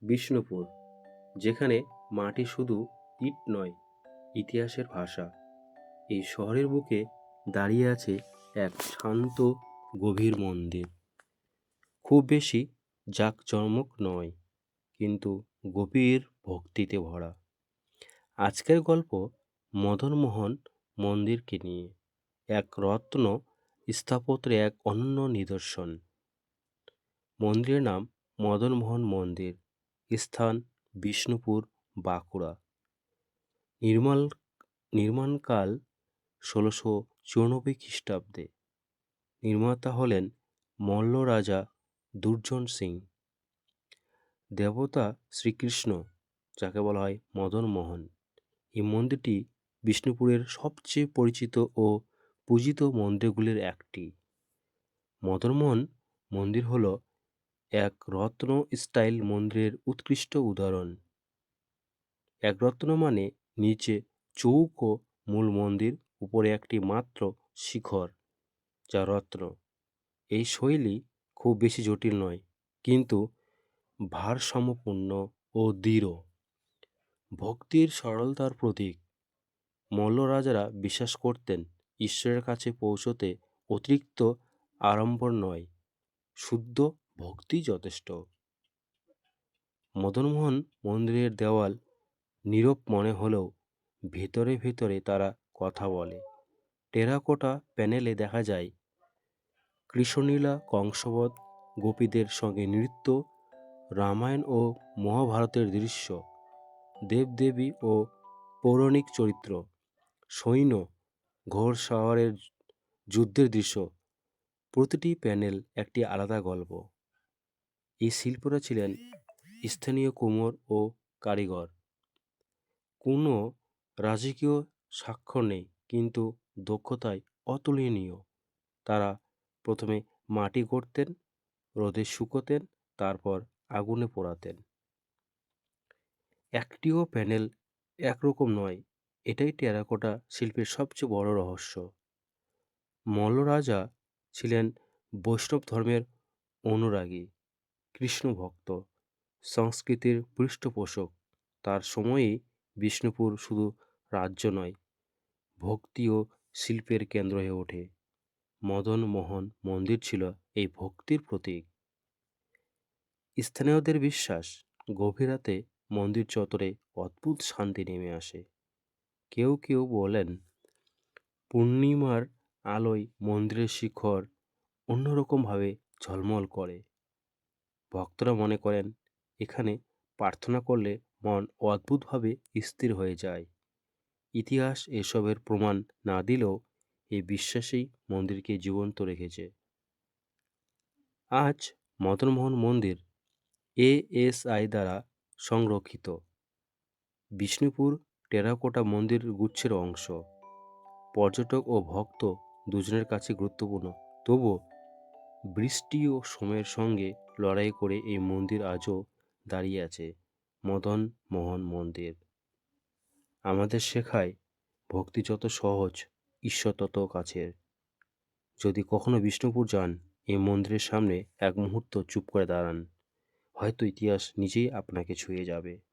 বিষ্ণুপুর, যেখানে মাটি শুধু ইট নয়, ইতিহাসের ভাষা। এই শহরের বুকে দাঁড়িয়ে আছে এক শান্ত গভীর মন্দির। খুব বেশি জাঁকজমক নয়, কিন্তু গভীর ভক্তিতে ভরা। আজকের গল্প মদনমোহন মন্দিরকে নিয়ে, এক রত্ন স্থাপত্যের এক অনন্য নিদর্শন। মন্দিরের নাম মদনমোহন মন্দির, স্থান বিষ্ণুপুর, বাঁকুড়া। নির্মাল নির্মাণকাল ১৬৯৪ খ্রিস্টাব্দে। নির্মাতা হলেন মল্ল রাজা দুর্জন সিং। দেবতা শ্রীকৃষ্ণ, যাকে বলা হয় মদনমোহন। এই মন্দিরটি বিষ্ণুপুরের সবচেয়ে পরিচিত ও পূজিত মন্দিরগুলির একটি। মদনমোহন মন্দির হল এক রত্ন স্টাইল মন্দিরের উৎকৃষ্ট উদাহরণ। এক রত্ন মানে নিচে চৌকো মূল মন্দির, উপরে একটি মাত্র শিখর, যা রত্ন। এই শৈলী খুব বেশি জটিল নয়, কিন্তু ভারসাম্যপূর্ণ ও দৃঢ়। ভক্তির সরলতার প্রতীক। মল্ল রাজারা বিশ্বাস করতেন ঈশ্বরের কাছে পৌঁছতে অতিরিক্ত আড়ম্বর নয়, শুদ্ধ ভক্তি যথেষ্ট। মদনমোহন মন্দিরের দেওয়াল নীরব মনে হলেও ভেতরে ভেতরে তারা কথা বলে। টেরাকোটা প্যানেলে দেখা যায় কৃষ্ণলীলা, কংসবধ, গোপীদের সঙ্গে নৃত্য, রামায়ণ ও মহাভারতের দৃশ্য, দেবদেবী ও পৌরাণিক চরিত্র, সৈন্য, ঘোড়সাওয়ারের যুদ্ধের দৃশ্য। প্রতিটি প্যানেল একটি আলাদা গল্প। এই শিল্পীরা ছিলেন স্থানীয় কুমোর ও কারিগর। কোনো রাজকীয় স্বাক্ষর নেই, কিন্তু দক্ষতায় অতুলনীয়। তারা প্রথমে মাটি গড়তেন, রোদে শুকোতেন, তারপর আগুনে পোড়াতেন। একটিও প্যানেল একরকম নয়, এটাই টেরাকোটা শিল্পের সবচেয়ে বড় রহস্য। মল্ল রাজা ছিলেন বৈষ্ণব ধর্মের অনুরাগী, কৃষ্ণ ভক্ত, সংস্কৃতির পৃষ্ঠপোষক। তার সময়েই বিষ্ণুপুর শুধু রাজ্য নয়, ভক্তি ও শিল্পের কেন্দ্র হয়ে ওঠে। মদনমোহন মন্দির ছিল এই ভক্তির প্রতীক। স্থানীয়দের বিশ্বাস, গভীর রাতে মন্দির চত্বরে অদ্ভুত শান্তি নেমে আসে। কেউ কেউ বলেন পূর্ণিমার আলোয় মন্দিরের শিখর অন্যরকমভাবে ঝলমল করে। ভক্তরা মনে করেন এখানে প্রার্থনা করলে মন অদ্ভুতভাবে স্থির হয়ে যায়। ইতিহাস এসবের প্রমাণ না দিলেও এই বিশ্বাসেই মন্দিরকে জীবন্ত রেখেছে। আজ মদনমোহন মন্দির এএসআই দ্বারা সংরক্ষিত। বিষ্ণুপুর টেরাকোটা মন্দির গুচ্ছের অংশ। পর্যটক ও ভক্ত দুজনের কাছে গুরুত্বপূর্ণ। তবুও বৃষ্টি ও সময়ের সঙ্গে লড়াই করে এই মন্দির আজও দাঁড়িয়ে আছে। মদনমোহন মন্দির আমাদের শেখায় ভক্তি যত সহজ, ঈশ্বর তত কাছের। যদি কখনো বিষ্ণুপুর যান, এই মন্দিরের সামনে এক মুহূর্ত চুপ করে দাঁড়ান, হয়তো ইতিহাস নিজেই আপনাকে ছুঁয়ে যাবে।